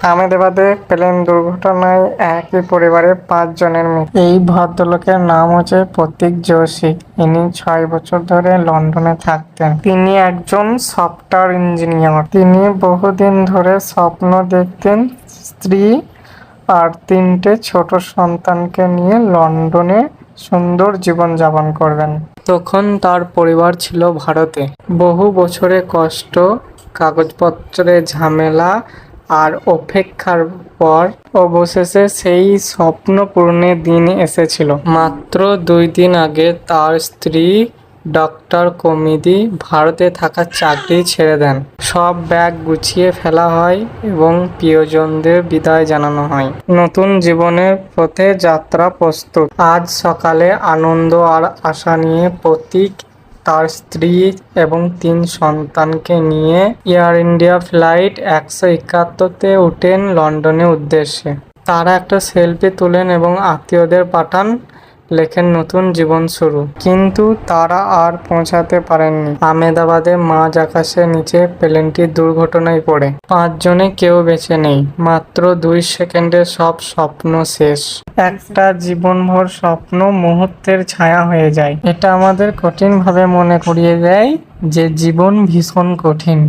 আহমেদাবাদে plane দুর্ঘটনায় একই পরিবারের 5 জনের মৃত্যু। এই ভদ্রলোকের নাম হচ্ছে প্রতীক যোশী। ইনি 6 বছর ধরে লন্ডনে থাকতেন। তিনি একজন সফটওয়্যার ইঞ্জিনিয়ার। তিনি বহুদিন ধরে স্বপ্ন দেখতেন স্ত্রী আর 3টে ছোট সন্তানকে নিয়ে লন্ডনে সুন্দর জীবনযাপন করবেন। তখন তার পরিবার ছিল ভারতে। বহু বছরের কষ্ট, কাগজপত্রের ঝামেলা আর অপেক্ষার পর অবশেষে সেই স্বপ্ন পূরণের দিন এসেছিল। মাত্র 2 দিন আগে তার স্ত্রী ডক্টর কমিদি ভারতে থাকা চাকরি ছেড়ে দেন। সব ব্যাগ গুছিয়ে ফেলা হয় এবং প্রিয়জনদের বিদায় জানানো হয়। নতুন জীবনের পথে যাত্রা প্রস্তুত। আজ সকালে আনন্দ আর আশা নিয়ে প্রতীক তার স্ত্রী এবং 3 সন্তানকে নিয়ে এয়ার ইন্ডিয়া ফ্লাইট 171-তে উঠেন লন্ডনের উদ্দেশ্যে। তারা একটা সেলফি তোলেন এবং আত্মীয়দের পাঠান, লেখেন নতুন জীবন শুরু। কিন্তু তারা আর পৌঁছাতে পারেননি। আহমেদাবাদে মাঝ আকাশের নিচে প্লেনটি দুর্ঘটনায় পড়ে। 5 জনে কেউ বেঁচে নেই। মাত্র 2 সেকেন্ডে সব স্বপ্ন শেষ। একটা জীবনভর স্বপ্ন মুহূর্তের ছায়া হয়ে যায়। এটা আমাদের কঠিনভাবে মনে করিয়ে দেয় যে জীবন ভীষণ কঠিন।